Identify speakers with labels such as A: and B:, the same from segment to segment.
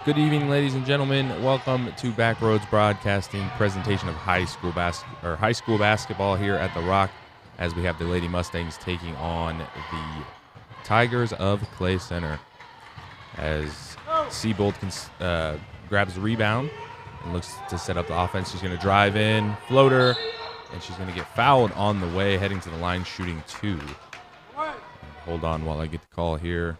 A: Good evening, ladies and gentlemen. Welcome to Backroads Broadcasting presentation of high school basketball here at the Rock, as we have the Lady Mustangs taking on the Tigers of Clay Center. As Seabold grabs the rebound and looks to set up the offense. She's going to drive in, floater, and she's going to get fouled on the way, heading to the line, shooting two. And hold on while I get the call here.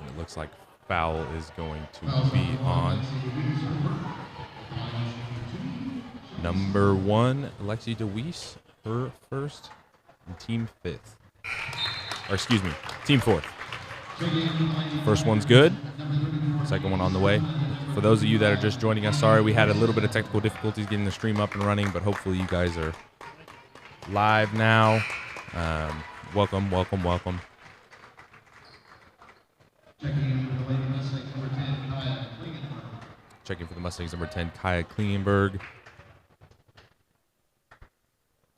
A: And it looks like foul is going to be on number 1, Alexi DeWeese, her first, and team 5th. Or excuse me, team 4th. First one's good. Second one on the way. For those of you that are just joining us, sorry we had a little bit of technical difficulties getting the stream up and running, but hopefully you guys are live now. Welcome. Checking for the Mustangs number 10, Kaya Klingenberg.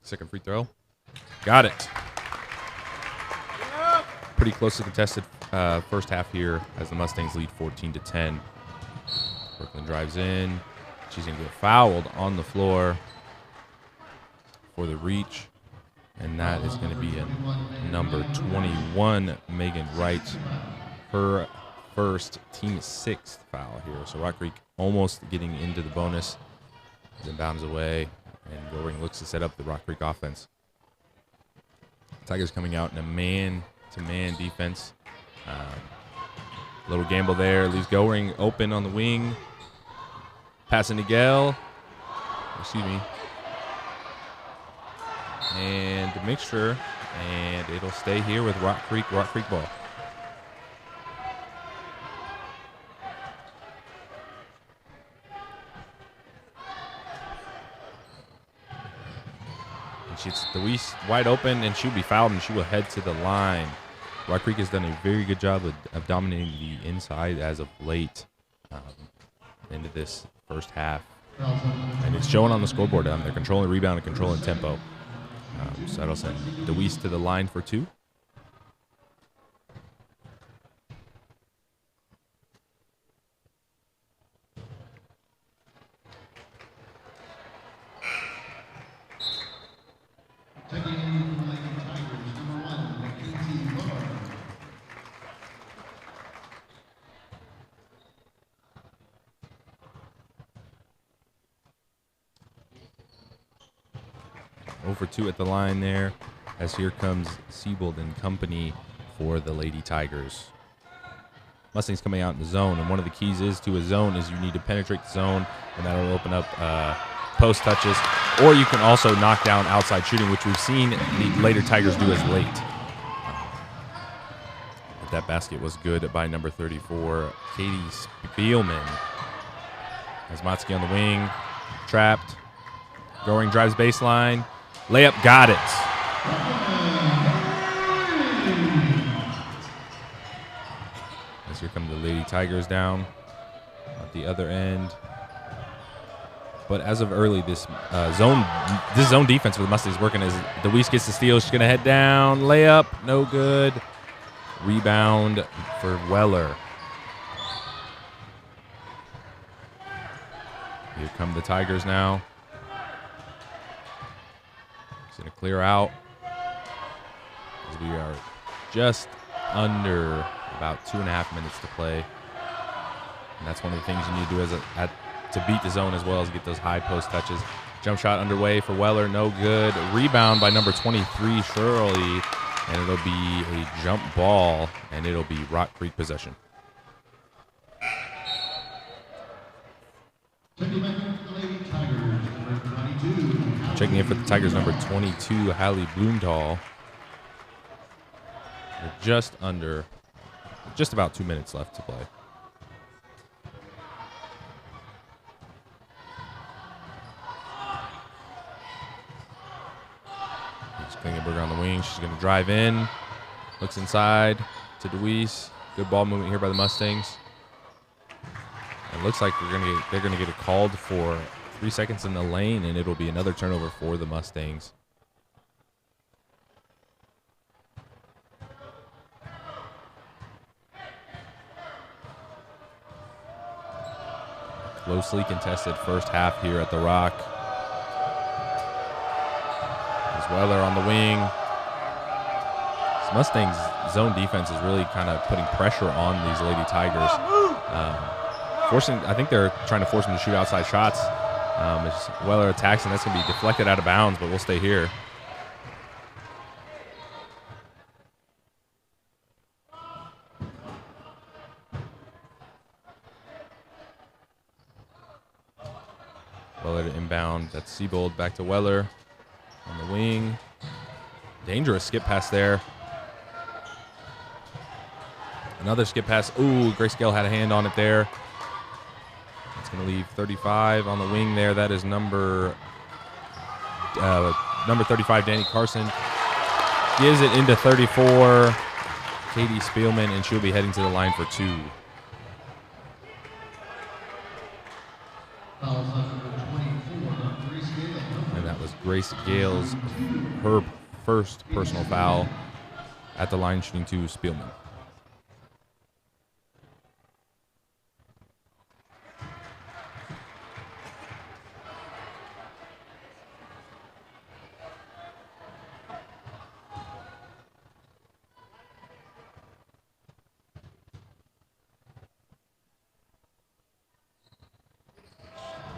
A: Second free throw. Got it. Pretty closely contested first half here as the Mustangs lead 14-10. Brooklyn drives in. She's going to get fouled on the floor for the reach. And that is going to be a number 21, Megan Wright. Her first, team 6th foul here. So Rock Creek almost getting into the bonus. Then bounds away, and Goring looks to set up the Rock Creek offense. Tigers coming out in a man-to-man defense. Little gamble there. Leaves Goring open on the wing. Passing to Gale. Excuse me. And a mixture, and it'll stay here with Rock Creek ball. She's Luis wide open, and she'll be fouled, and she will head to the line. Rock Creek has done a very good job of dominating the inside as of late into this first half. And it's showing on the scoreboard. They're controlling rebound and controlling tempo. So that'll send Deweese to the line for 2. Over 2 at the line there, as here comes Seabold and company for the Lady Tigers. Mustangs coming out in the zone, and one of the keys to a zone is you need to penetrate the zone, and that'll open up post touches, or you can also knock down outside shooting, which we've seen the later Tigers do as late. But that basket was good by number 34, Katie Spielman. As Motzke on the wing, trapped. Goring drives baseline. Layup, got it. As here come the Lady Tigers down at the other end. But as of early, this zone defense for the Mustangs working as Deweese gets the steal. She's going to head down. Layup, no good. Rebound for Weller. Here come the Tigers now. Going to clear out as we are just under about 2.5 minutes to play. And that's one of the things you need to do to beat the zone, as well as get those high post touches. Jump shot underway for Weller, no good. Rebound by number 23, Shirley, and it'll be a jump ball, and it'll be Rock Creek possession. Checking in for the Tigers, number 22, Hallie Bloomdahl. Just about 2 minutes left to play. Klingenberg on the wing. She's going to drive in. Looks inside to Deweese. Good ball movement here by the Mustangs. It looks like they're going to get it called for 3 seconds in the lane, and it'll be another turnover for the Mustangs. Closely contested first half here at the Rock. As Weller on the wing. This Mustangs zone defense is really kind of putting pressure on these Lady Tigers. I think they're trying to force them to shoot outside shots. As Weller attacks, and that's going to be deflected out of bounds, but we'll stay here. Weller to inbound. That's Siebold back to Weller on the wing. Dangerous skip pass there. Another skip pass. Ooh, Grace Gale had a hand on it there. It's going to leave 35 on the wing there. That is number 35, Danny Carson. Gives it into 34, Katie Spielman, and she'll be heading to the line for 2. And that was Grace Gale's, her first personal foul at the line, shooting to Spielman.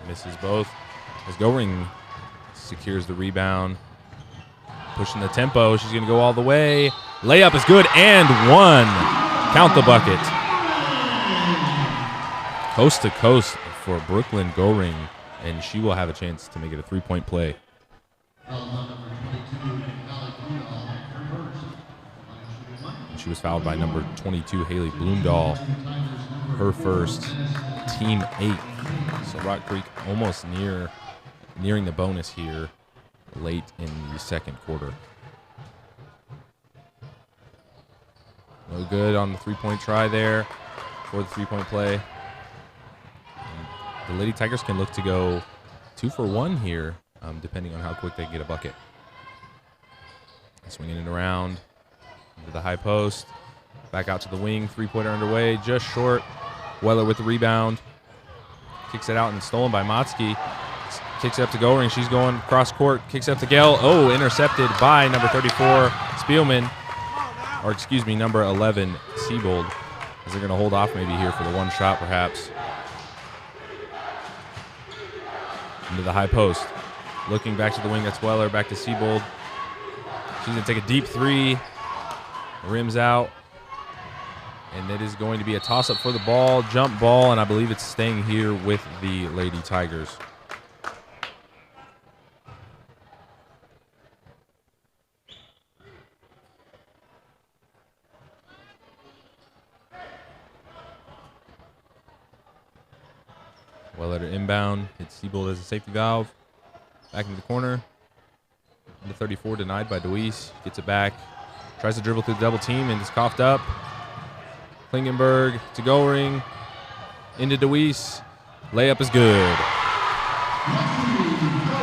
A: Misses both as Goring secures the rebound. Pushing the tempo. She's going to go all the way. Layup is good and one. Count the bucket. Coast to coast for Brooklyn Goring, and she will have a chance to make it a 3-point play. And she was fouled by number 22, Haley Bloomdahl. Her first, team 8. So Rock Creek almost nearing the bonus here late in the second quarter. No good on the 3-point try there for the 3-point play. And the Lady Tigers can look to go 2 for 1 here, depending on how quick they get a bucket. Swinging it around into the high post. Back out to the wing. 3-pointer underway, just short. Weller with the rebound. Kicks it out and stolen by Motzke. Kicks it up to Goring. She's going cross court. Kicks it up to Gale. Oh, intercepted by number 34, Spielman. Or excuse me, number 11, Siebold. As they're going to hold off maybe here for the one shot perhaps. Into the high post. Looking back to the wing. That's Weller. Back to Siebold. She's going to take a deep 3. Rims out. And it is going to be a toss-up for the ball, jump ball, and I believe it's staying here with the Lady Tigers. Weller to inbound, hits Siebold as a safety valve. Back into the corner. The 34 denied by Deweese. Gets it back. Tries to dribble through the double team and is coughed up. Klingenberg to Goring, into Deweese. Layup is good.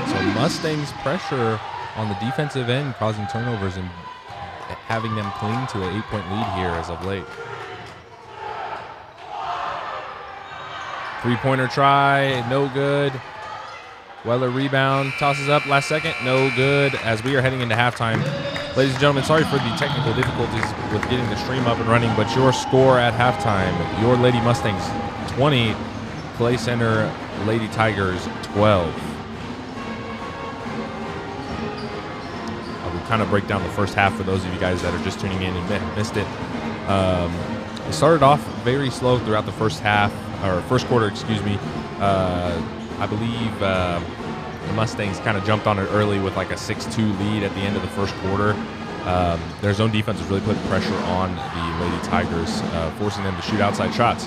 A: So Mustangs pressure on the defensive end, causing turnovers and having them cling to an 8-point lead here as of late. 3-pointer try, no good. Weller rebound, tosses up last second, no good, as we are heading into halftime. Ladies and gentlemen, sorry for the technical difficulties with getting the stream up and running, but your score at halftime, your Lady Mustangs 20, Clay Center Lady Tigers 12. I will kind of break down the first half for those of you guys that are just tuning in and missed it. It started off very slow throughout the first half, or first quarter, excuse me. I believe the Mustangs kind of jumped on it early with like a 6-2 lead at the end of the first quarter. Their zone defense has really put pressure on the Lady Tigers, forcing them to shoot outside shots.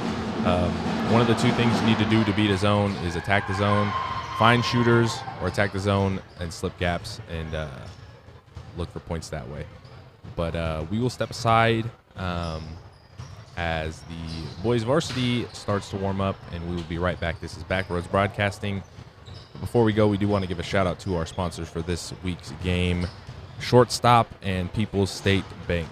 A: One of the 2 things you need to do to beat a zone is attack the zone, find shooters, or attack the zone and slip gaps and look for points that way. But we will step aside as the boys varsity starts to warm up, and we will be right back. This is Backroads Broadcasting. Before we go, we do want to give a shout out to our sponsors for this week's game, Shortstop and People's State Bank.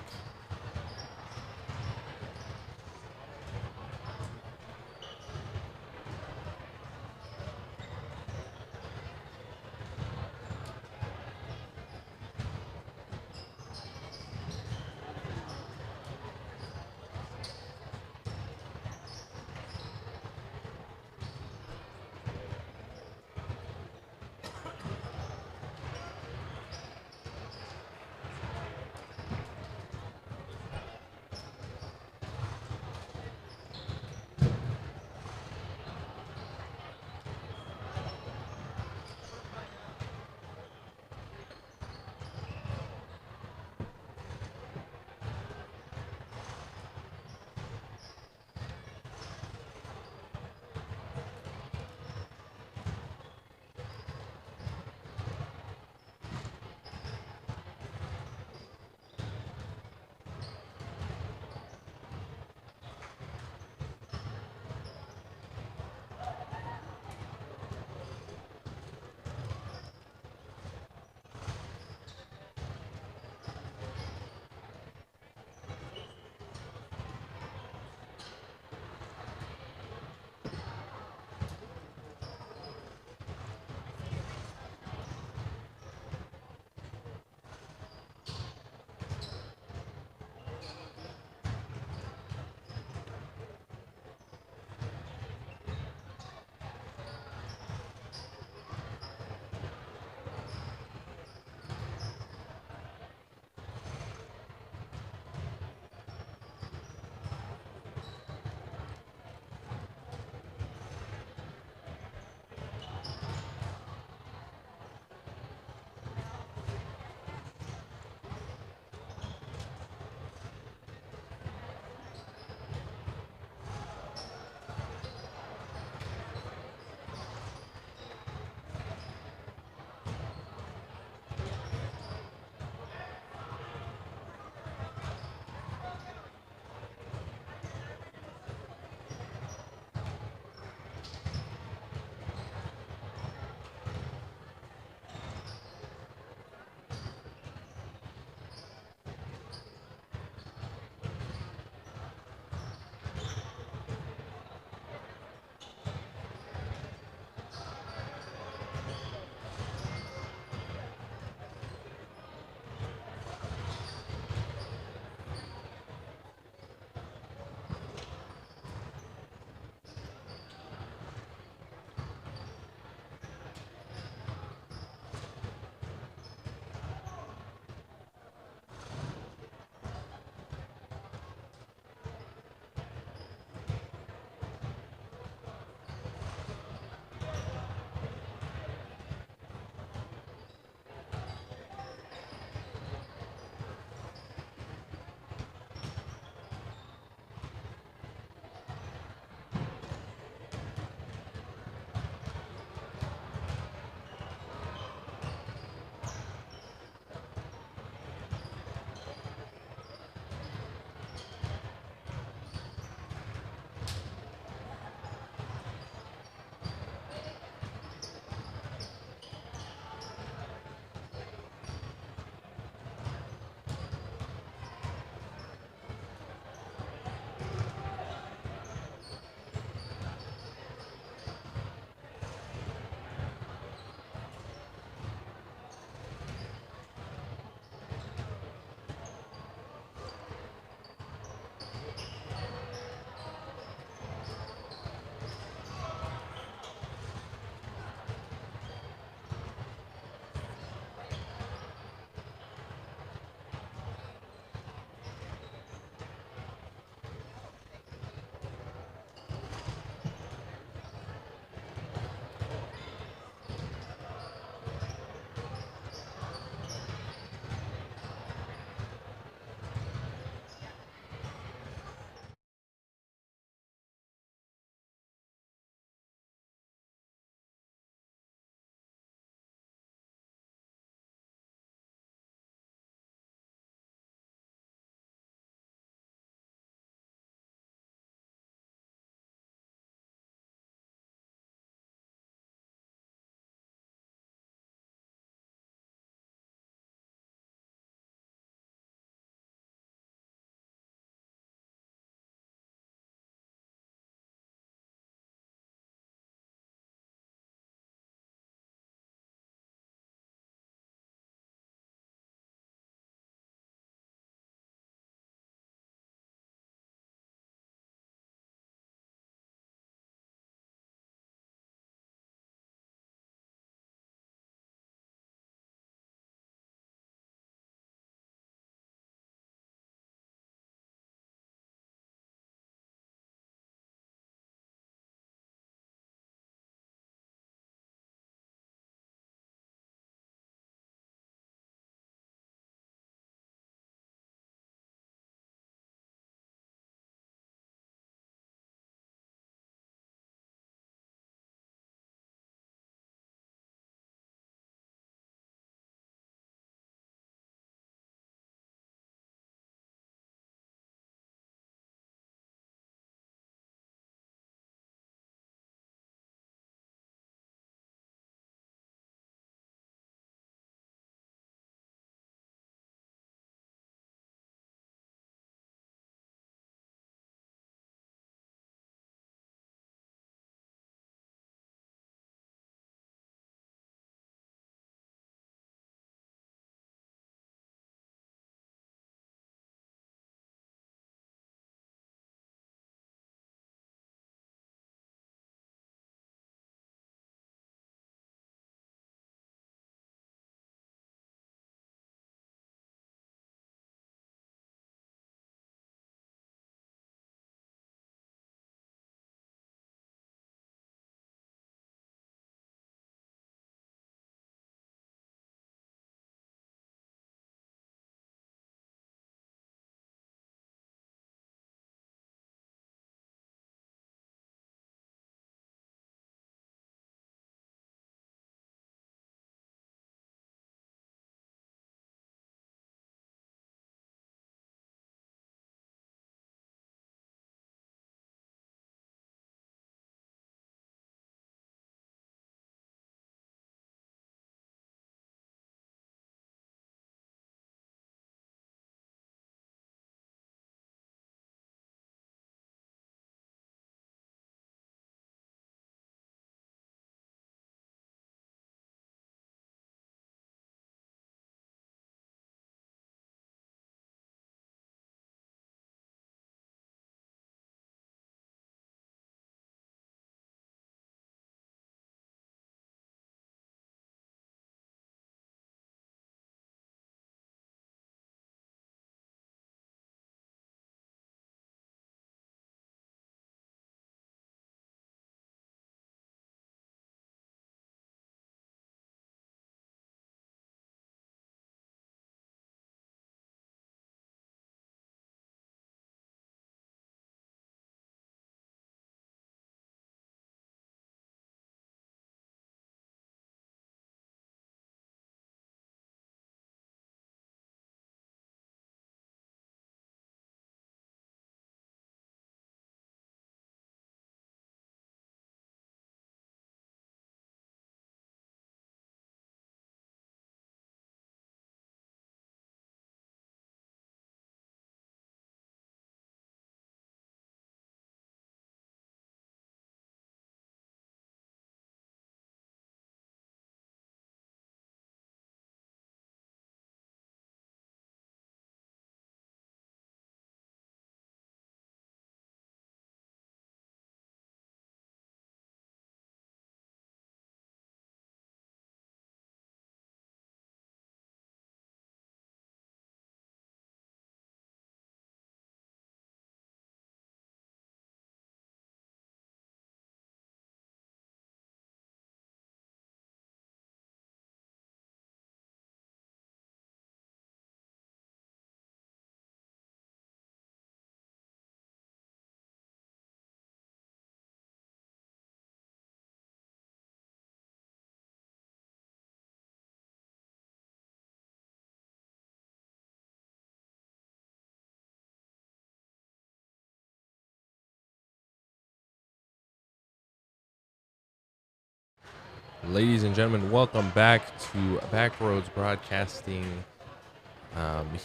A: Ladies and gentlemen, welcome back to Backroads Broadcasting.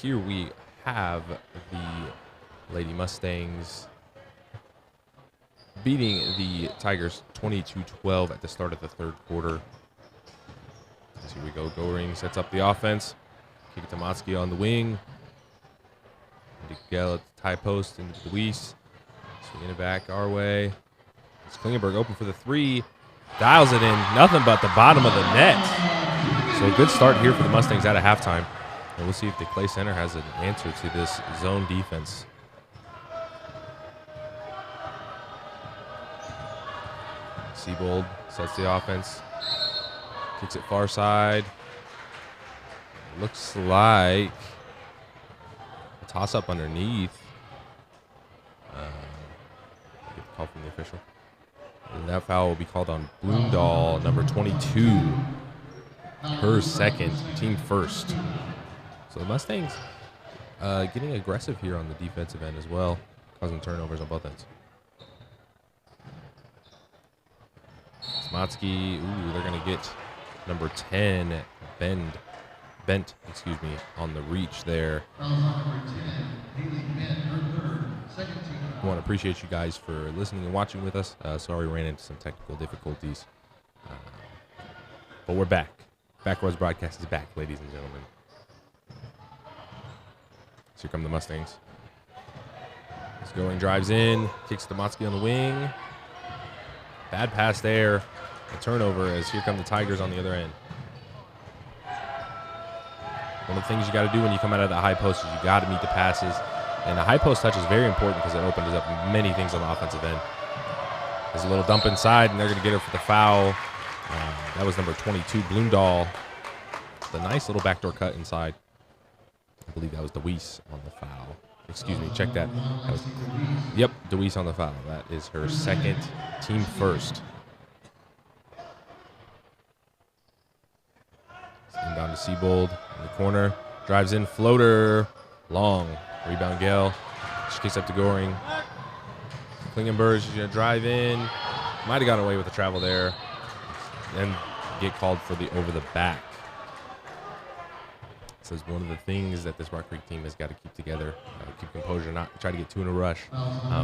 A: Here we have the Lady Mustangs beating the Tigers 22-12 at the start of the third quarter. So here we go. Goring sets up the offense. Kick it to Motsky on the wing. Into Gell at the tie post into Luis. Swinging it back our way. It's Klingenberg open for the three. Dials it in. Nothing but the bottom of the net. So a good start here for the Mustangs out of halftime. And we'll see if the Clay Center has an answer to this zone defense. Seabold sets the offense. Kicks it far side. Looks like a toss-up underneath. Get the call from the official. And that foul will be called on Bloomdahl, number 22. Her second, team first. So the Mustangs getting aggressive here on the defensive end as well, causing turnovers on both ends. Smotsky, they're going to get number 10, Bent, on the reach there. I want to appreciate you guys for listening and watching with us. Sorry we ran into some technical difficulties. But we're back. Backroads Broadcast is back, ladies and gentlemen. So here come the Mustangs. Goring drives in, kicks to Motsky on the wing. Bad pass there. A turnover as here come the Tigers on the other end. One of the things you got to do when you come out of the high post is you got to meet the passes. And the high post touch is very important because it opens up many things on the offensive end. There's a little dump inside, and they're going to get her for the foul. That was number 22, Bloomdahl. The nice little backdoor cut inside. I believe that was DeWeese on the foul. Excuse me, check that. Yep, DeWeese on the foul. That is her second, team first. Inbound to Seabold in the corner. Drives in, floater, long. Rebound Gale. She kicks up to Goring. Klingenberg, she's going to drive in. Might have gotten away with the travel there. And get called for the over the back. So it's one of the things that this Rock Creek team has got to keep together. Keep composure, not try to get two in a rush.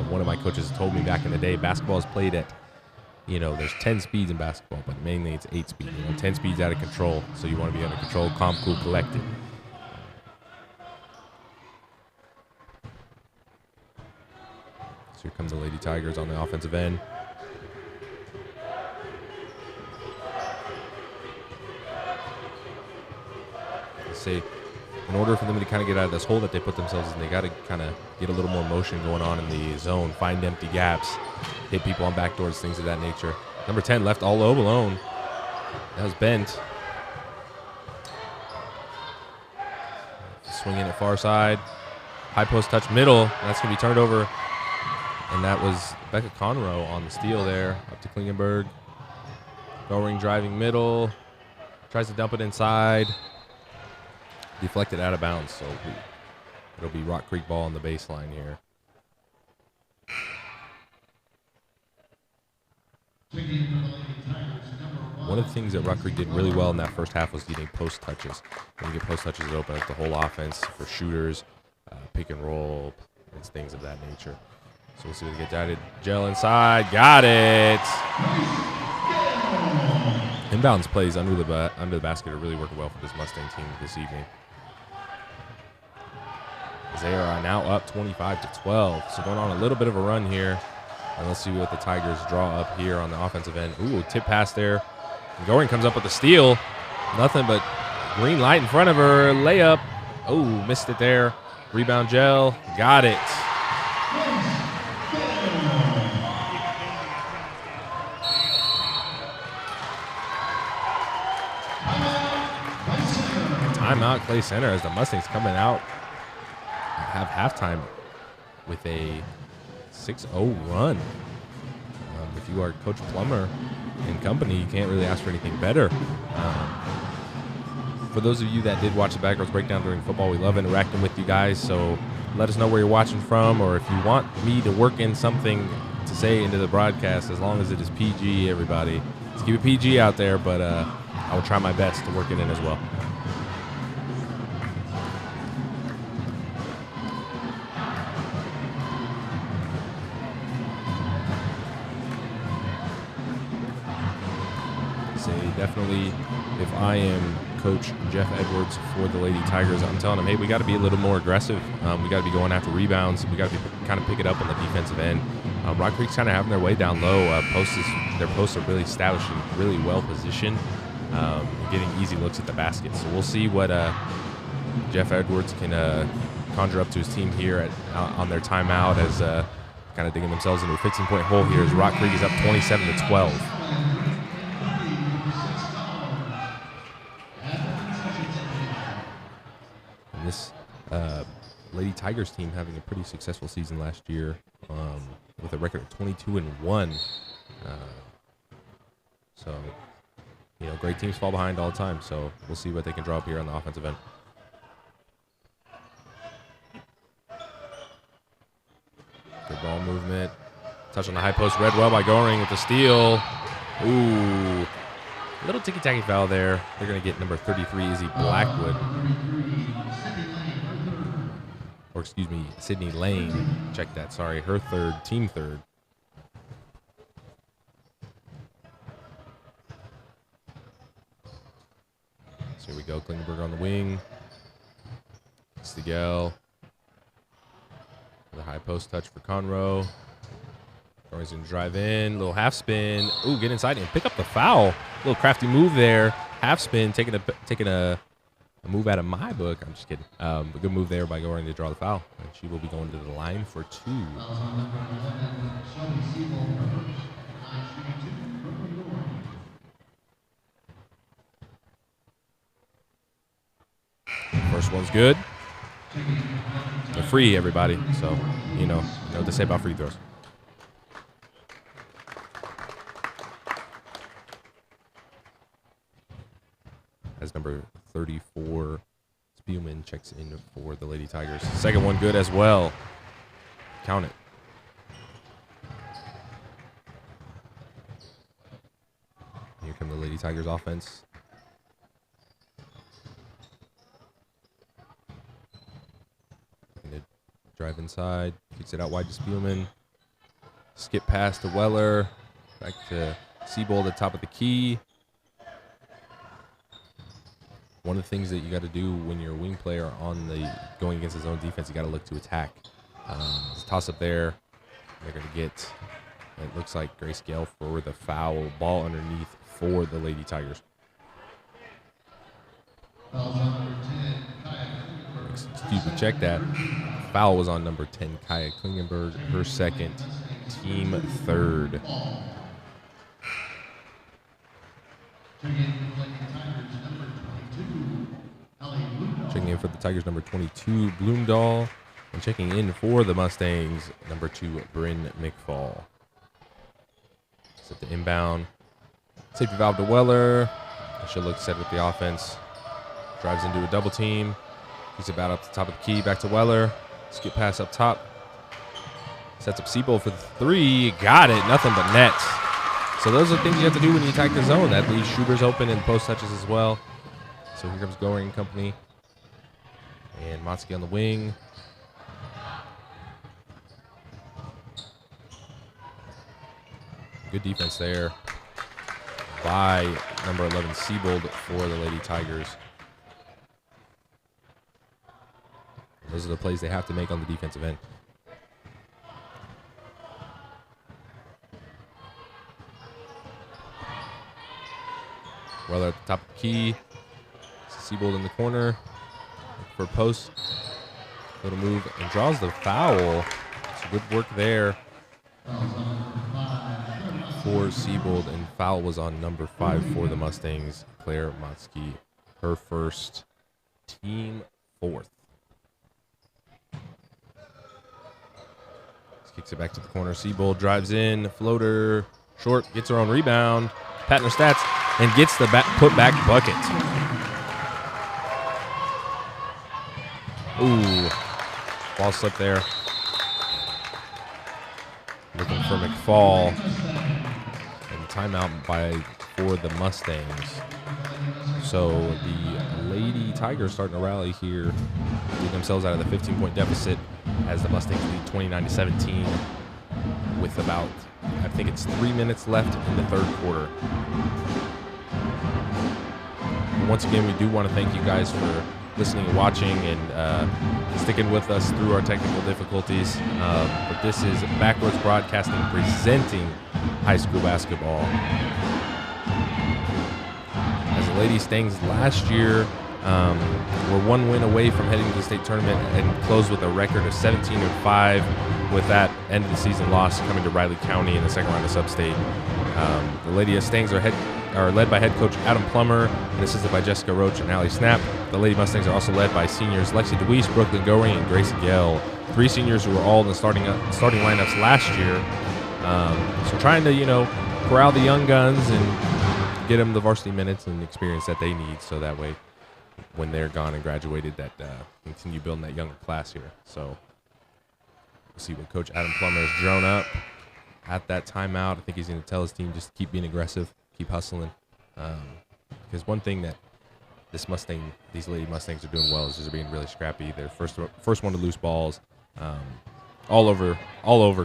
A: One of my coaches told me back in the day, basketball is played at, there's 10 speeds in basketball, but mainly it's 8 speed. 10 speeds out of control. So you want to be under control, calm, cool, collected. So here come the Lady Tigers on the offensive end. Let's say, in order for them to kind of get out of this hole that they put themselves in, they got to kind of get a little more motion going on in the zone, find empty gaps, hit people on backdoors, things of that nature. Number 10 left all alone. That was Bent. Swinging it far side. High post touch middle. That's going to be turned over. And that was Becca Conroe on the steal there. Up to Klingenberg. Goring driving middle. Tries to dump it inside. Deflected out of bounds. So it'll be Rock Creek ball on the baseline here. One of the things that Rock Creek did really well in that first half was getting post touches. When you get post touches, it opens up the whole offense for shooters, pick and roll, and things of that nature. So we'll see what they get down. Gel inside. Got it. Inbounds plays under the basket are really working well for this Mustang team this evening. They are now up 25-12. So going on a little bit of a run here. And let's see what the Tigers draw up here on the offensive end. Ooh, tip pass there. And Goring comes up with the steal. Nothing but green light in front of her. Layup. Oh, missed it there. Rebound Gel. Got it. Timeout Clay Center as the Mustangs coming out have halftime with a 6-0 run. If you are Coach Plummer and company, you can't really ask for anything better. For those of you that did watch the Backroads Breakdown during football, we love interacting with you guys, so let us know where you're watching from, or if you want me to work in something to say into the broadcast, as long as it is PG, everybody, Let's keep it PG out there, but I will try my best to work it in as well. Definitely, if I am Coach Jeff Edwards for the Lady Tigers, I'm telling them, hey, we got to be a little more aggressive. We got to be going after rebounds. We got to kind of pick it up on the defensive end. Rock Creek's kind of having their way down low. Their posts are really established and really well positioned, getting easy looks at the basket. So we'll see what Jeff Edwards can conjure up to his team here on their timeout as kind of digging themselves into a 15-point hole here as Rock Creek is up 27-12. This Lady Tigers team having a pretty successful season last year with a record of 22-1. So, great teams fall behind all the time. So we'll see what they can draw up here on the offensive end. Good ball movement. Touch on the high post. Read well by Goring with the steal. Ooh. Little ticky-tacky foul there. They're going to get number 33, Izzy Blackwood. Or excuse me, Sydney Lane. Check that, sorry. Her third, team third. So here we go. Klingenberger on the wing. Stigell. The high post touch for Conroe. Goring's going to drive in. Little half spin. Ooh, get inside and pick up the foul. Little crafty move there. Half spin, taking a move out of my book. I'm just kidding. A good move there by Goring to draw the foul. And she will be going to the line for 2. First one's good. They're free, everybody. So, you know what they say about free throws. As number 34, Spielman checks in for the Lady Tigers. Second one good as well. Count it. Here come the Lady Tigers offense. Gonna drive inside, kicks it out wide to Spielman. Skip pass to Weller. Back to Siebold at the top of the key. One of the things that you got to do when you're a wing player going against his own defense, you got to look to attack. There's a toss up there. They're going to get, it looks like Grace Gale for the foul. Ball underneath for the Lady Tigers. Excuse me, check that. Foul was on number 10, Kaya Klingenberg, her second, team third. Checking in for the Tigers, number 22, Bloomdahl. And checking in for the Mustangs, number 2, Bryn McFall. Set the inbound. Safety valve to Weller. She'll look set with the offense. Drives into a double team. Keeps it back up to the top of the key. Back to Weller. Skip pass up top. Sets up Siebold for the 3. Got it. Nothing but net. So those are things you have to do when you attack the zone. That leaves Schubers open and post touches as well. So here comes Goring and company. And Motzke on the wing. Good defense there by number 11, Siebold, for the Lady Tigers. Those are the plays they have to make on the defensive end. Weller at the top of the key. Siebold in the corner for post. Little move and draws the foul. It's good work there for Siebold, and foul was on number 5 for the Mustangs, Claire Motzke, her first, team 4th. Kicks it back to the corner. Siebold drives in, floater, short, gets her own rebound, patting her stats, and gets the put back bucket. Ooh, ball slip there. Looking for McFall. And timeout for the Mustangs. So the Lady Tigers starting to rally here, get themselves out of the 15-point deficit as the Mustangs lead 29-17 with about, I think it's 3 minutes left in the third quarter. And once again, we do want to thank you guys for listening and watching and sticking with us through our technical difficulties. But this is Backroads Broadcasting presenting high school basketball. As the Lady Mustangs last year were one win away from heading to the state tournament and closed with a record of 17-5, with that end of the season loss coming to Riley County in the second round of sub-state. The Lady Mustangs are led by head coach Adam Plummer and assisted by Jessica Roach and Allie Snap. The Lady Mustangs are also led by seniors Lexi DeWeese, Brooklyn Goring, and Grace Gell. 3 seniors who were all in the starting lineups last year. So trying to, corral the young guns and get them the varsity minutes and experience that they need, so that way when they're gone and graduated, that continue building that younger class here. So we'll see when Coach Adam Plummer is drawn up at that timeout. I think he's going to tell his team just keep being aggressive, keep hustling. Because one thing that these Lady Mustangs are doing well is just being really scrappy. They're first one to loose balls, all over,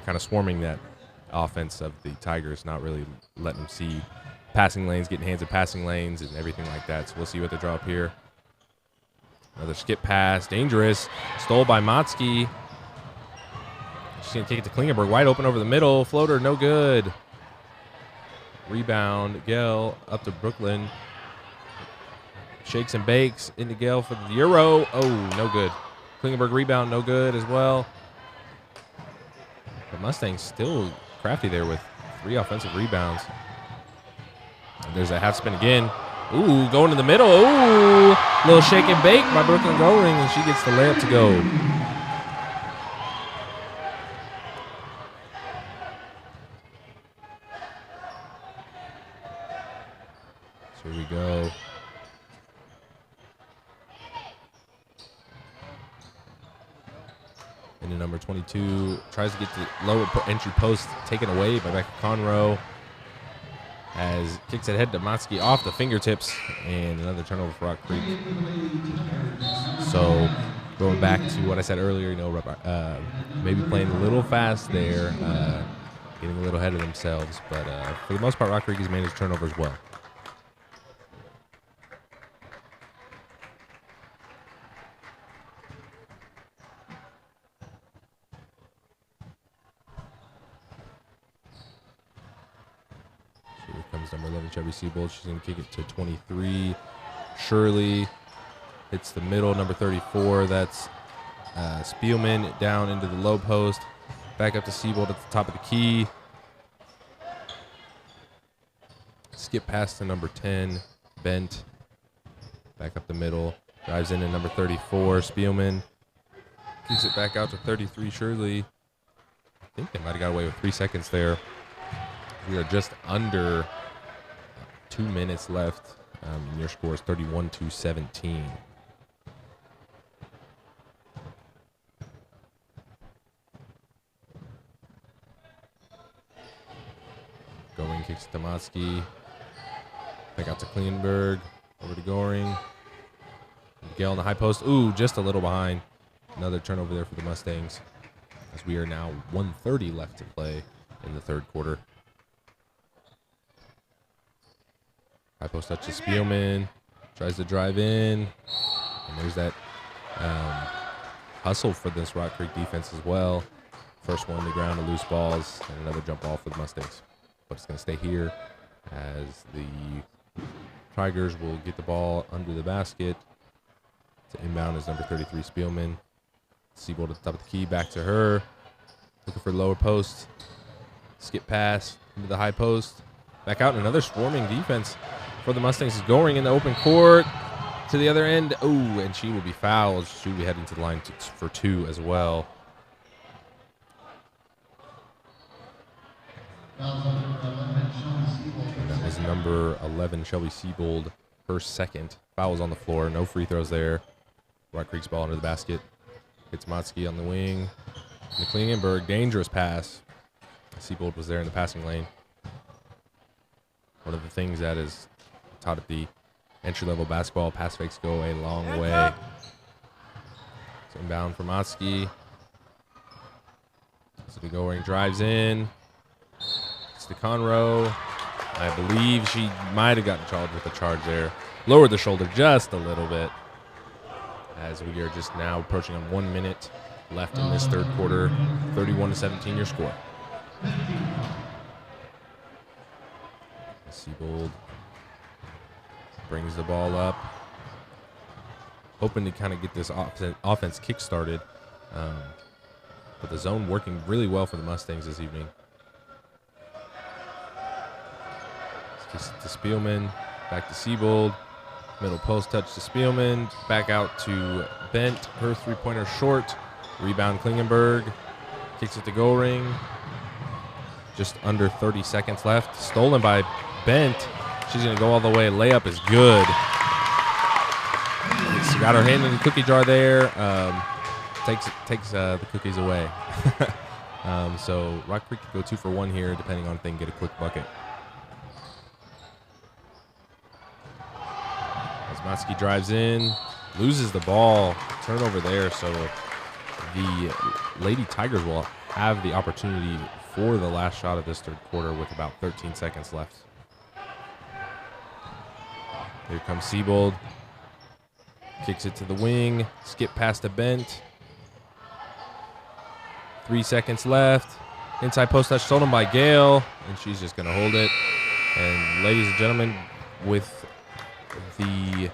A: kind of swarming that offense of the Tigers, not really letting them see passing lanes, getting hands in passing lanes, and everything like that. So we'll see what they draw up here. Another skip pass, dangerous, stole by Motzke. She's going to take it to Klingenberg, wide open over the middle, floater, no good. Rebound, Gell up to Brooklyn. Shakes and bakes into Gell for the Euro. Oh, no good. Klingenberg rebound, no good as well. The Mustangs still crafty there with 3 offensive rebounds. And there's a half spin again. Ooh, going to the middle. Ooh, little shake and bake by Brooklyn Goring, and she gets the layup to go. So here we go. And the number 22 tries to get the lower entry post taken away by Becca Conroe. As kicks it ahead to Motzke off the fingertips, and another turnover for Rock Creek. So going back to what I said earlier, maybe playing a little fast there, getting a little ahead of themselves. But for the most part, Rock Creek has managed turnovers well. Number 11, Chevy Seabold. She's going to kick it to 23. Shirley hits the middle. Number 34, that's Spielman down into the low post. Back up to Seabold at the top of the key. Skip pass to number 10, Bent. Back up the middle. Drives into number 34, Spielman. Kicks it back out to 33, Shirley. I think they might have got away with 3 seconds there. We are just under 2 minutes left. And your score is 31-17. Goring kicks to Motzke. Back out to Klingenberg. Over to Goring. Gale on the high post. Ooh, just a little behind. Another turnover there for the Mustangs, as we are now 1:30 left to play in the third quarter. High post touch to Spielman. Tries to drive in. And there's that hustle for this Rock Creek defense as well. First one on the ground to loose balls, and another jump ball for the Mustangs. But it's going to stay here as the Tigers will get the ball under the basket. To inbound is number 33, Spielman. Seabold at the top of the key, back to her. Looking for lower post. Skip pass into the high post. Back out, and another swarming defense for the Mustangs is Goring in the open court. To the other end. Oh, and she will be fouled. She will be heading to the line for 2 as well. And that was number 11, Shelby Seabold, her second. Foul was on the floor. No free throws there. Rock Creek's ball under the basket. Hits Motzke on the wing. Klingenberg, dangerous pass. Seabold was there in the passing lane. One of the things that is taught at the entry-level basketball, pass fakes go a long way. It's inbound for Motzke. So the Goring drives in. It's to Conroe. I believe she might have gotten charged with a charge there. Lowered the shoulder just a little bit, as we are just now approaching on 1 minute left in this third quarter. 31-17 your score. Siebold brings the ball up, hoping to kind of get this offense kick-started. But the zone working really well for the Mustangs this evening. To Spielman, back to Siebold. Middle post touch to Spielman. Back out to Bent. Her three-pointer short. Rebound Klingenberg. Kicks it to Goring. Just under 30 seconds left. Stolen by Bent. She's going to go all the way. Layup is good. She's got her hand in the cookie jar there. Takes the cookies away. So Rock Creek could go 2 for 1 here, depending on if they can get a quick bucket. As Motzke drives in, loses the ball, turnover there. So the Lady Tigers will have the opportunity for the last shot of this third quarter with about 13 seconds left. Here comes Siebold. Kicks it to the wing. Skip past the Bent. 3 seconds left. Inside post touch stolen by Gale, and she's just going to hold it. And ladies and gentlemen, with the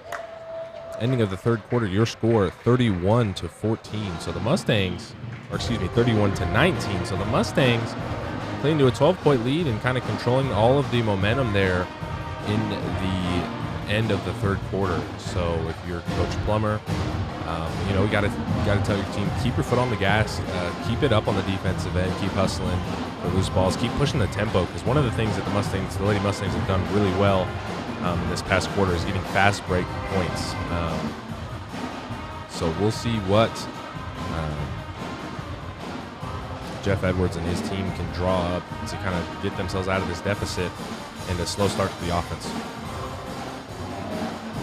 A: ending of the third quarter, your score 31-14. So the Mustangs, or excuse me, 31-19. So the Mustangs playing to a 12-point lead and kind of controlling all of the momentum there in the end of the third quarter. So if you're Coach Plummer, you got to tell your team, keep your foot on the gas, keep it up on the defensive end, keep hustling for loose balls, keep pushing the tempo, because one of the things that the Lady Mustangs have done really well in this past quarter is getting fast break points. So we'll see what Jeff Edwards and his team can draw up to kind of get themselves out of this deficit and a slow start to the offense.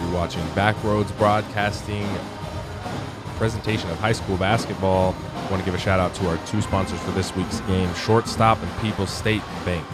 A: You're watching Backroads Broadcasting presentation of high school basketball. I want to give a shout out to our 2 sponsors for this week's game, Shortstop and People's State Bank.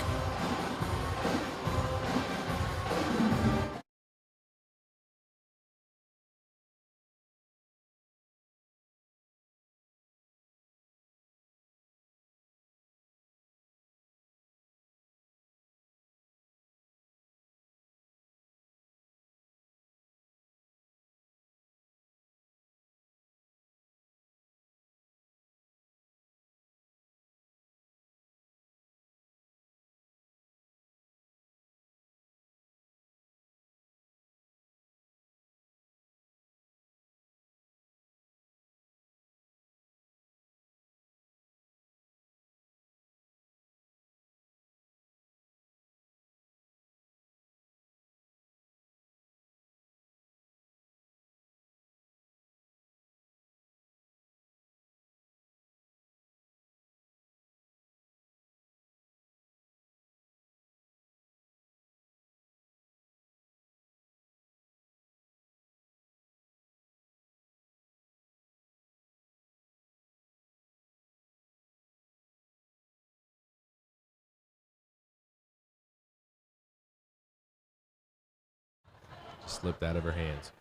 A: Slipped out of her hands.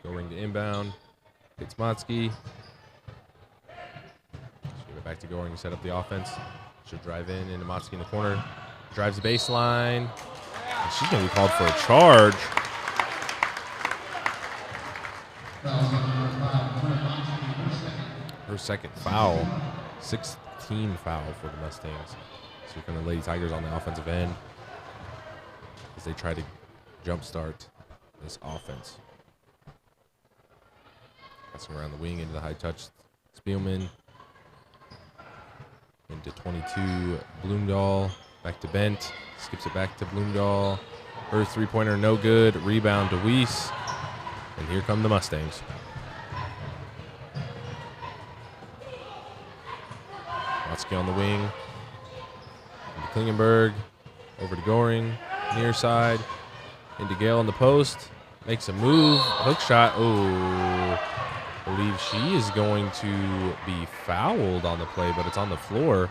A: Going to inbound. It's Motzke. She'll go back to Goring to set up the offense. She'll drive into Motzke in the corner. Drives the baseline. And she's going to be called for a charge. Her second foul. 6th team foul for the Mustangs. So here come the Lady Tigers on the offensive end as they try to jumpstart this offense. Passing around the wing into the high touch. Spielman into 22. Bloomdahl back to Bent. Skips it back to Bloomdahl. Her three-pointer no good. Rebound to Weiss. And here come the Mustangs. Lipsky on the wing. Into Klingenberg. Over to Goring. Near side. Into Gale on the post. Makes a move. Hook shot. Oh. I believe she is going to be fouled on the play, but it's on the floor.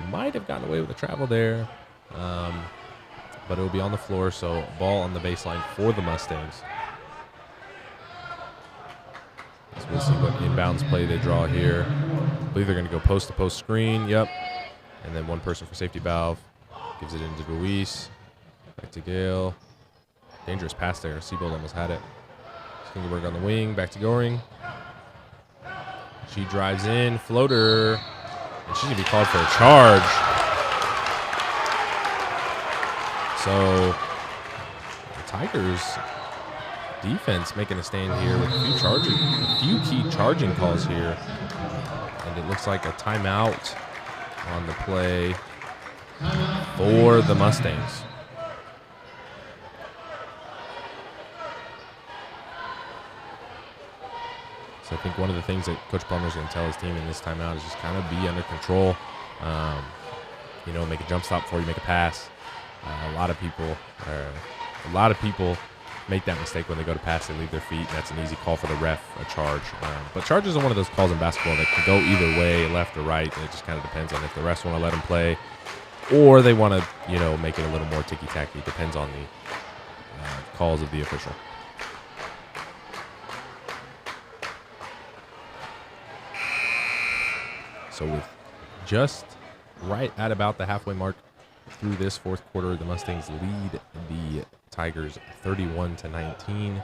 A: Might have gotten away with the travel there. But it will be on the floor, so ball on the baseline for the Mustangs. So we'll see what inbounds play they draw here. I believe they're going to go post-to-post screen. Yep. And then one person for safety valve. Gives it into Ruiz. Back to Gale. Dangerous pass there. Seabold almost had it. Klingenberg on the wing. Back to Goring. She drives in. Floater. And she's going to be called for a charge. So the Tigers defense making a stand here with a few key charging calls here. And it looks like a timeout on the play for the Mustangs. So I think one of the things that Coach Plummer's going to tell his team in this timeout is just kind of be under control. Make a jump stop before you make a pass. A lot of people make that mistake when they go to pass. They leave their feet. That's an easy call for the ref, a charge. But charges are one of those calls in basketball that can go either way, left or right. And it just kind of depends on if the refs want to let them play or they want to, make it a little more ticky-tacky. It depends on the calls of the official. So with just right at about the halfway mark through this fourth quarter, the Mustangs lead the Tigers 31-19.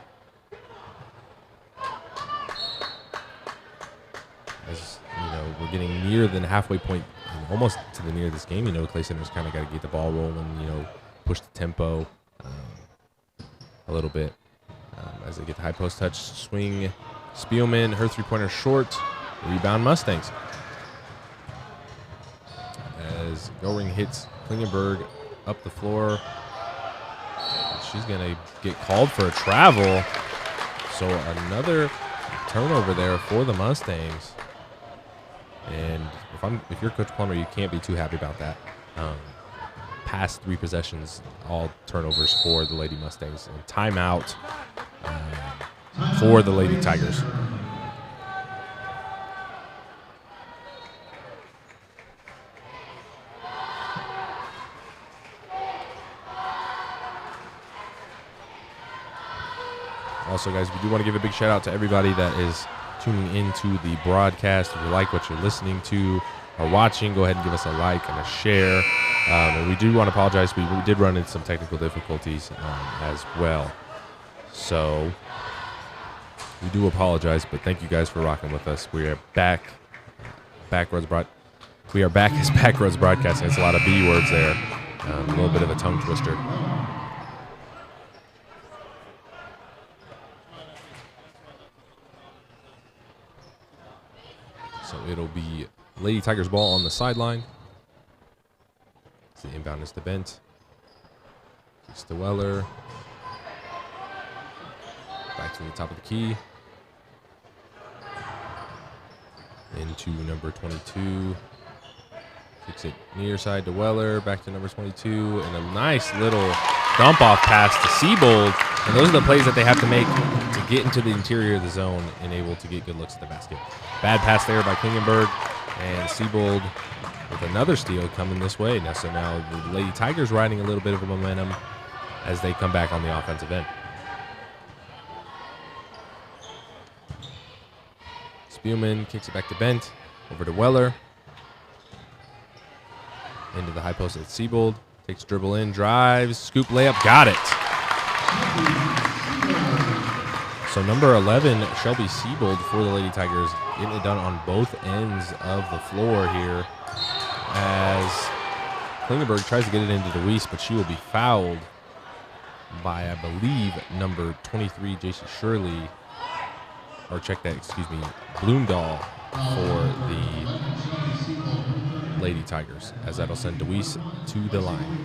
A: As we're getting near the halfway point, almost to the near of this game. Clay Center's kind of got to get the ball rolling, push the tempo a little bit as they get the high post touch, swing. Spielman, her three-pointer short, rebound Mustangs. As Goring hits Klingenberg up the floor. She's going to get called for a travel. So another turnover there for the Mustangs. And if you're Coach Plummer, you can't be too happy about that. Past three possessions, all turnovers for the Lady Mustangs. And timeout for the Lady Tigers. Also, guys, we do want to give a big shout out to everybody that is tuning into the broadcast. If you like what you're listening to or watching, go ahead and give us a like and a share. And we do want to apologize. We did run into some technical difficulties as well. So we do apologize, but thank you guys for rocking with us. We are back. We are back as Backroads Broadcasting. It's a lot of B words there. A little bit of a tongue twister. So it'll be Lady Tigers ball on the sideline. The inbound is to Bent. Kicks to Weller. Back to the top of the key. Into number 22. Kicks it near side to Weller. Back to number 22. And a nice little dump off pass to Seabold. And those are the plays that they have to make to get into the interior of the zone and able to get good looks at the basket. Bad pass there by Klingenberg. And Seabold with another steal coming this way. So now the Lady Tigers riding a little bit of a momentum as they come back on the offensive end. Spielman kicks it back to Bent. Over to Weller. Into the high post at Seabold. Takes dribble in, drives, scoop layup, got it. So number 11, Shelby Seabold for the Lady Tigers, getting it done on both ends of the floor here as Klingenberg tries to get it into Deweese, but she will be fouled by, I believe, number 23, JC Shirley, or check that, excuse me, Bloomdahl for the Lady Tigers, as that'll send Deweese to the line.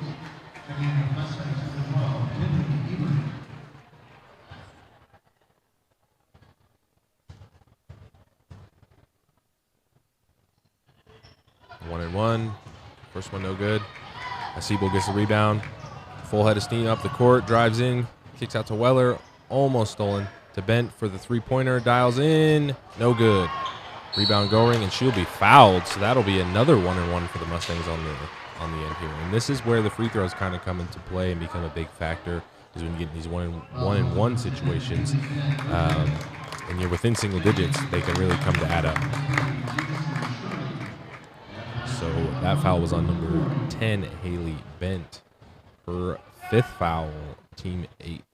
A: and one. First one no good. Siebel gets the rebound. Full head of steam up the court. Drives in. Kicks out to Weller. Almost stolen. To Bent for the three-pointer. Dials in. No good. Rebound going, and she'll be fouled. So that'll be another 1-and-1 for the Mustangs on the end here. And this is where the free throws kind of come into play and become a big factor. Is when you get these one-and-one situations, and you're within single digits, they can really come to add up. So that foul was on number 10, Haley Bent. Her 5th foul, team 8.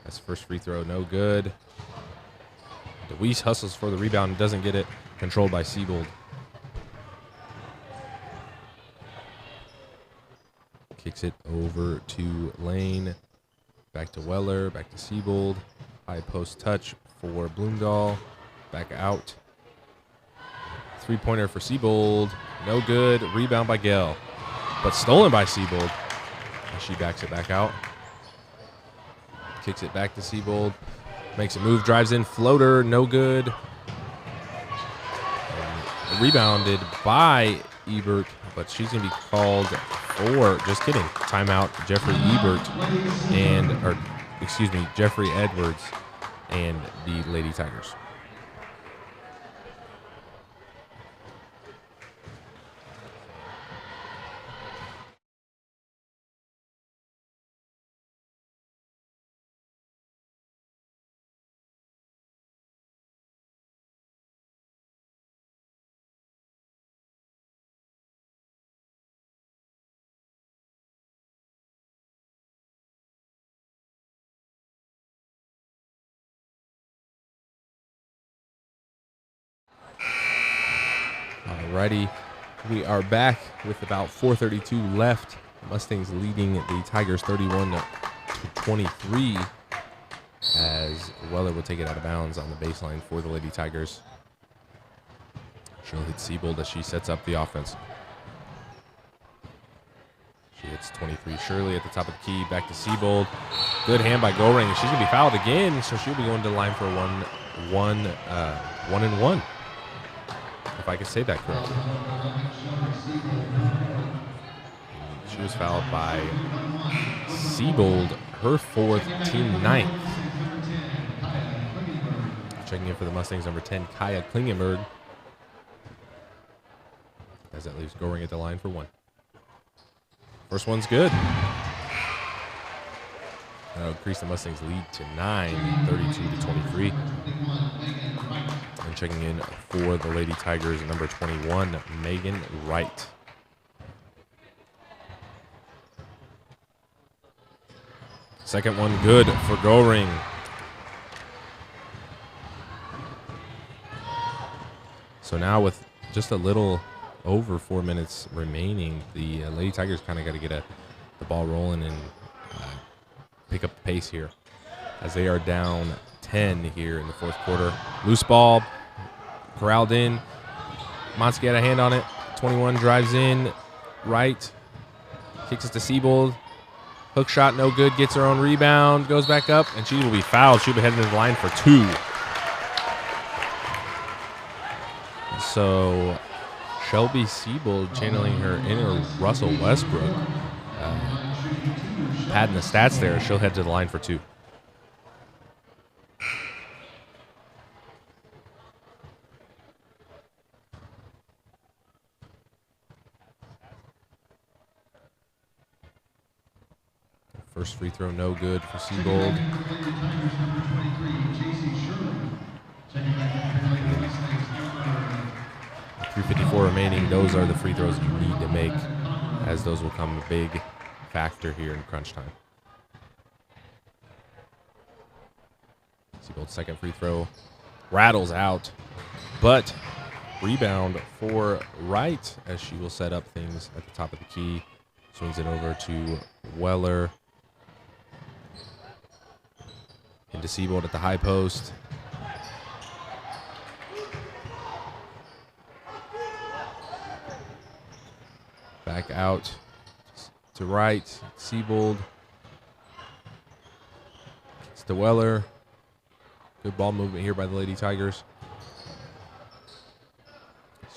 A: That's first free throw, no good. DeWeese hustles for the rebound and doesn't get it. Controlled by Siebold. Kicks it over to Lane. Back to Weller. Back to Siebold. High post touch for Bloomdahl. Back out. Three-pointer for Siebold. No good. Rebound by Gale. But stolen by Siebold. And she backs it back out. Kicks it back to Siebold. Makes a move. Drives in. Floater. No good. And rebounded by Ebert. But she's going to be called for, just kidding, timeout, Jeffrey Edwards and the Lady Tigers. Alrighty, we are back with about 4:32 left. Mustangs leading the Tigers 31-23 as Weller will take it out of bounds on the baseline for the Lady Tigers. She'll hit Siebold as she sets up the offense. She hits 23 Shirley at the top of the key. Back to Siebold. Good hand by Goring. She's going to be fouled again, so she'll be going to the line for one and one. If I could say that correctly. She was fouled by Siebold, her 4th, team 9th. Checking in for the Mustangs, number 10, Kaya Klingenberg. As that leaves Goring at the line for one. First one's good. That'll increase the Mustangs' lead to 9, 32-23. And checking in for the Lady Tigers, number 21, Megan Wright. Second one good for Goring. So now with just a little over 4 minutes remaining, the Lady Tigers kind of got to get the ball rolling and pick up the pace here as they are down 10 here in the fourth quarter. Loose ball, corralled in. Monsky had a hand on it. 21 drives in, right, kicks it to Siebold. Hook shot, no good, gets her own rebound, goes back up, and she will be fouled. She'll be heading to the line for 2. So Shelby Siebold channeling her inner Russell Westbrook. Padding the stats there, she'll head to the line for 2. First free throw, no good for Siebold. 3:54 remaining. Those are the free throws you need to make, as those will come a big factor here in crunch time. Siebold's second free throw rattles out, but rebound for Wright as she will set up things at the top of the key. Swings it over to Weller. Into Siebold at the high post. Back out to Wright. Siebold. It's to Weller. Good ball movement here by the Lady Tigers.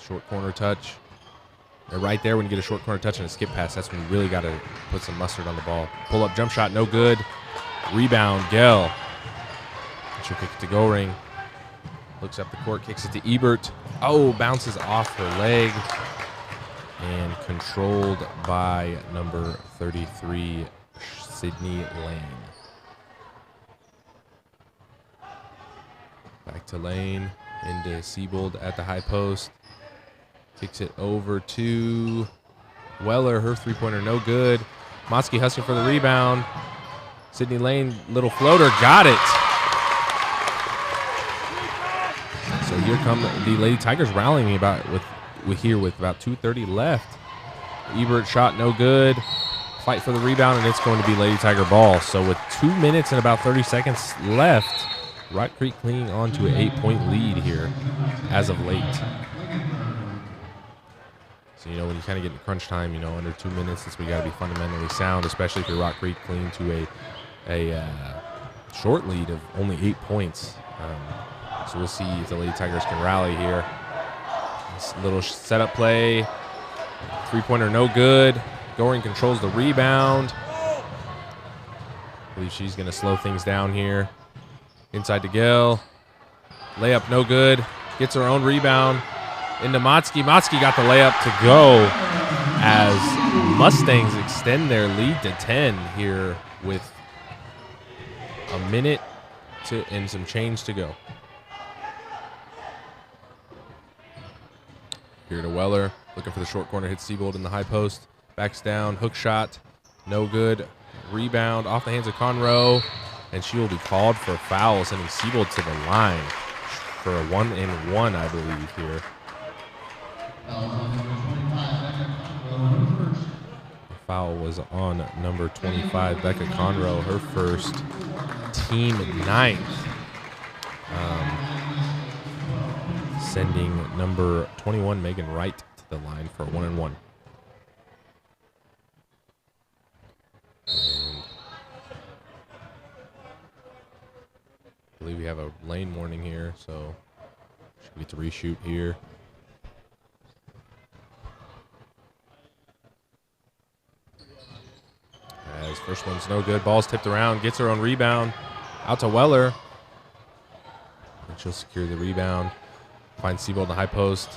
A: Short corner touch. And right there, when you get a short corner touch and a skip pass, that's when you really got to put some mustard on the ball. Pull-up jump shot, no good. Rebound, Gell. She'll kick it to Goring. Looks up the court, kicks it to Ebert. Oh, bounces off her leg. And controlled by number 33, Sydney Lane. Back to Lane, into Siebold at the high post. Kicks it over to Weller. Her three-pointer, no good. Motzke hustling for the rebound. Sydney Lane, little floater, got it. So here come the Lady Tigers rallying with about 2:30 left. Ebert shot, no good. Fight for the rebound, and it's going to be Lady Tiger ball. So with 2 minutes and about 30 seconds left, Rock Creek clinging on to an 8-point lead here as of late. So, when you kind of get into crunch time, under 2 minutes, that's where you got to be fundamentally sound, especially if you're Rock Creek clinging to a short lead of only 8 points. So we'll see if the Lady Tigers can rally here. This little setup play. Three-pointer, no good. Goring controls the rebound. I believe she's going to slow things down here. Inside to Gill. Layup, no good. Gets her own rebound. Into Motzke. Motzke got the layup to go as Mustangs extend their lead to 10 here with a minute and some change to go. Here to Weller. Looking for the short corner. Hits Siebold in the high post. Backs down. Hook shot. No good. Rebound off the hands of Conroe. And she will be called for a foul, sending Siebold to the line for a 1-and-1, I believe, here. The foul was on number 25, Becca Conroe, her first, team 9th. Sending number 21, Megan Wright, to the line for a 1-and-1. I believe we have a lane warning here, so should get to reshoot here. As first one's no good. Ball's tipped around. Gets her own rebound. Out to Weller. And she'll secure the rebound. Finds Siebold in the high post.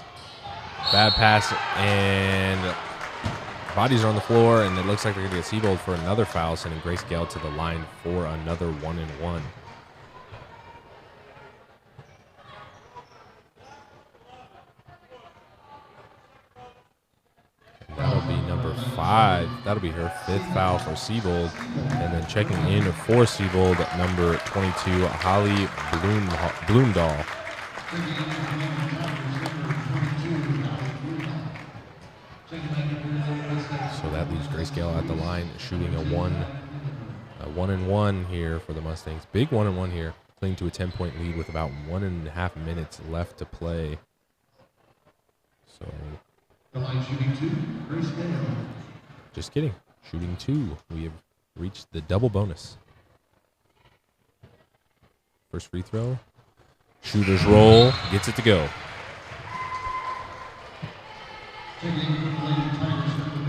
A: Bad pass. And bodies are on the floor. And it looks like they're going to get Siebold for another foul, sending Grace Gale to the line for another 1-and-1. That'll be number 5. That'll be her 5th foul for Siebold. And then checking in for Siebold, number 22, Holly Bloomdahl. So that leaves Grace Gale at the line, shooting a 1-and-1 here for the Mustangs. Big 1-and-1 here, clinging to a 10-point lead with about 1.5 minutes left to play. So...
B: The line shooting 2, Grace Gale.
A: Just kidding. Shooting 2. We have reached the double bonus. First free throw. Shooter's roll. Gets it to go.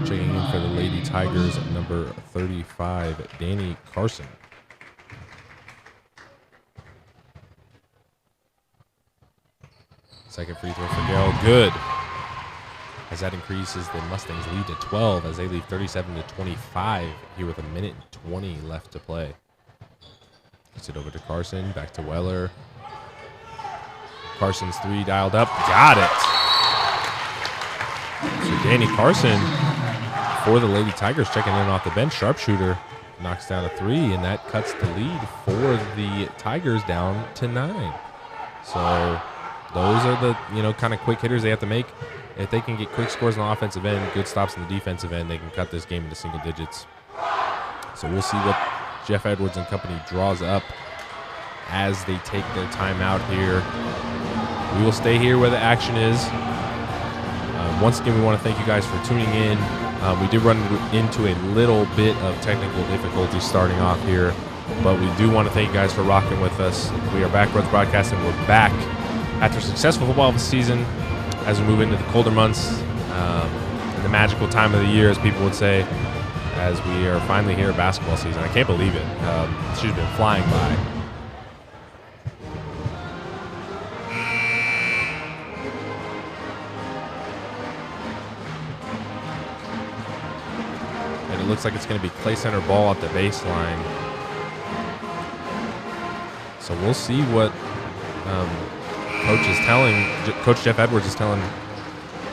A: Checking in for the Lady Tigers, number 35, Danny Carson. Second free throw for Gale. Good. As that increases the Mustangs' lead to 12 as they leave 37-25 here with 1:20 left to play. Gets it over to Carson, back to Weller. Carson's 3 dialed up, got it. So Danny Carson for the Lady Tigers checking in off the bench. Sharpshooter knocks down a 3, and that cuts the lead for the Tigers down to 9. So those are the kind of quick hitters they have to make. If they can get quick scores on the offensive end, good stops on the defensive end, they can cut this game into single digits. So we'll see what Jeff Edwards and company draws up as they take their timeout here. We will stay here where the action is. Once again, we want to thank you guys for tuning in. We did run into a little bit of technical difficulty starting off here, but we do want to thank you guys for rocking with us. We are Backroads Broadcasting. We're back after a successful football season. As we move into the colder months, the magical time of the year, as people would say, as we are finally here at basketball season. I can't believe it. She's been flying by. And it looks like it's going to be Clay Center ball at the baseline. So we'll see what Coach Jeff Edwards is telling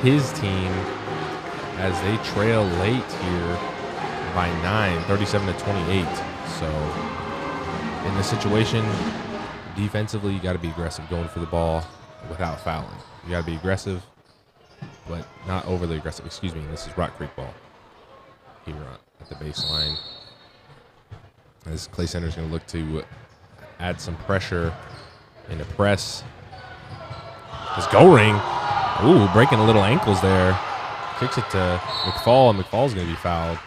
A: his team as they trail late here by 9, 37-28. So in this situation, defensively, you got to be aggressive going for the ball without fouling. You got to be aggressive, but not overly aggressive. Excuse me, this is Rock Creek ball here at the baseline. As Clay Center is going to look to add some pressure in a press. This Goring, breaking a little ankles there. Kicks it to McFall, and McFall's going to be fouled.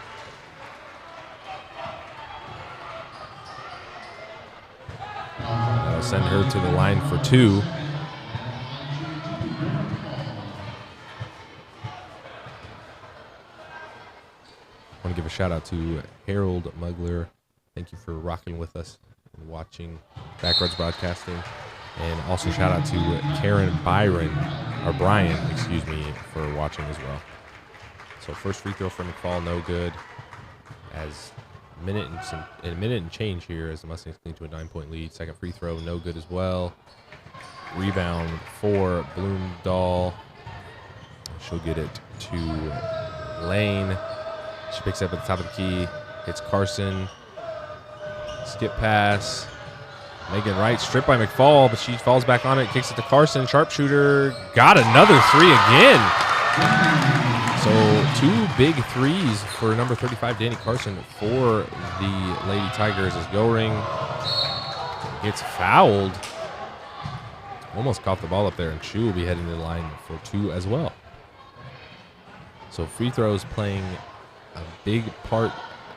A: That'll send her to the line for 2. I want to give a shout out to Harold Mugler. Thank you for rocking with us and watching Backroads Broadcasting. And also shout out to Karen Brian, for watching as well. So first free throw for McFall, no good. As a minute and change here as the Mustangs cling to a 9-point lead. Second free throw, no good as well. Rebound for Bloomdahl. She'll get it to Lane. She picks it up at the top of the key. Hits Carson. Skip pass. Megan Wright stripped by McFall, but she falls back on it. Kicks it to Carson. Sharpshooter. Got another 3 again. So 2 big threes for number 35, Danny Carson, for the Lady Tigers as Goring gets fouled. Almost caught the ball up there, and she will be heading to the line for 2 as well. So free throws playing a big part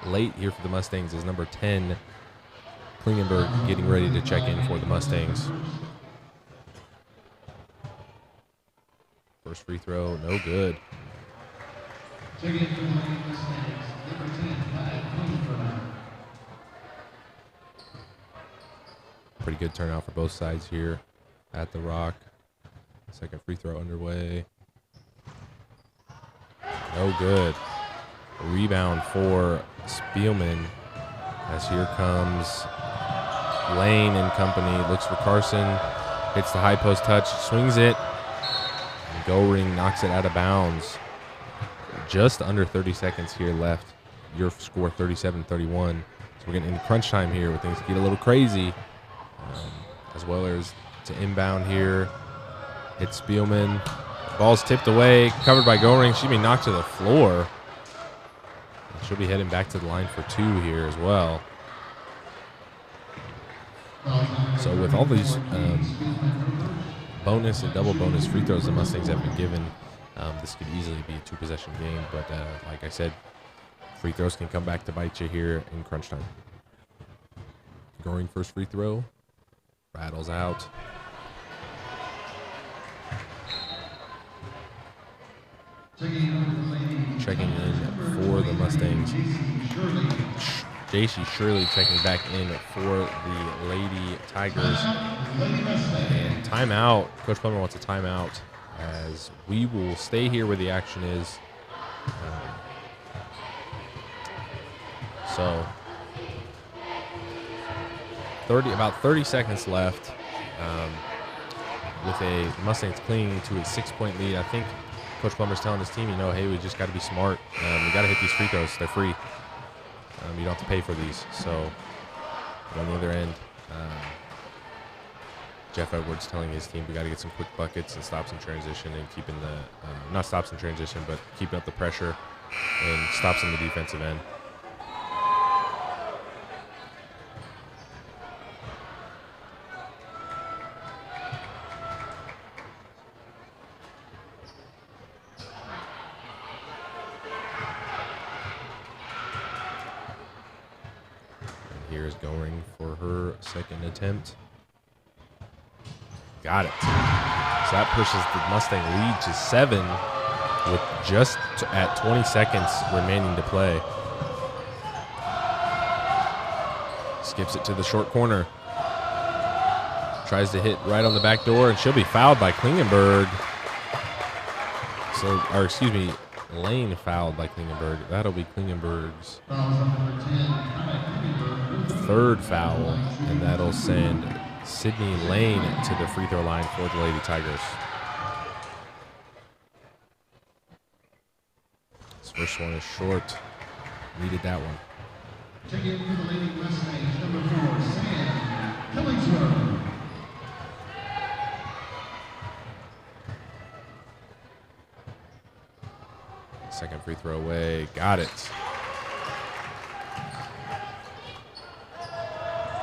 A: late here for the Mustangs as number 10, Klingenberg, getting ready to check in for the Mustangs. First free throw, no good. Pretty good turnout for both sides here at the Rock. Second free throw underway. No good. Rebound for Spielman as here comes Lane and company. Looks for Carson. Hits the high post touch. Swings it. And Goring knocks it out of bounds. Just under 30 seconds here left. Your score 37-31. So we're getting into crunch time here where things get a little crazy. As well as to inbound here. Hits Spielman. Ball's tipped away. Covered by Goring. She'll be knocked to the floor. And she'll be heading back to the line for 2 here as well. So with all these bonus and double bonus free throws the Mustangs have been given, this could easily be a 2-possession game. But like I said, free throws can come back to bite you here in crunch time. Goring first free throw. Rattles out. Checking in for the Mustangs. J.C. Shirley checking back in for the Lady Tigers. And timeout. Coach Plummer wants a timeout as we will stay here where the action is. So about 30 seconds left with a Mustangs clinging to a 6-point lead. I think Coach Plummer's telling his team, hey, we just got to be smart. We got to hit these free throws. They're free. You don't have to pay for these. So on the other end, Jeff Edwards telling his team we got to get some quick buckets and stops in transition and keeping the not stops in transition, but keeping up the pressure and stops in the defensive end. Here's Goring for her second attempt. Got it. So that pushes the Mustang lead to 7. with just at 20 seconds remaining to play. Skips it to the short corner. Tries to hit right on the back door, and she'll be fouled by Klingenberg. Lane fouled by Klingenberg. That'll be Klingenberg's third foul, and that'll send Sydney Lane to the free throw line for the Lady Tigers. This first one is short. Needed that one.
B: Check in for the Lady Mustangs, number 4, Sam Killingsworth.
A: Second free throw away. Got it.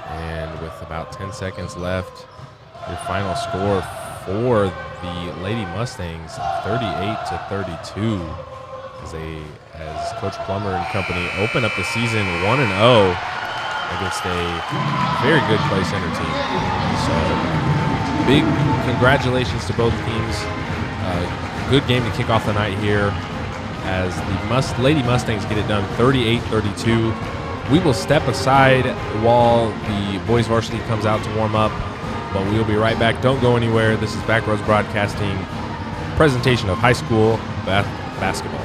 A: And with about 10 seconds left, your final score for the Lady Mustangs, 38-32. As Coach Plummer and company open up the season 1-0 against a very good Clay Center team. So big congratulations to both teams. Good game to kick off the night here as the Lady Mustangs get it done 38-32. We will step aside while the boys varsity comes out to warm up, but we will be right back. Don't go anywhere. This is Backroads Broadcasting, presentation of high school basketball.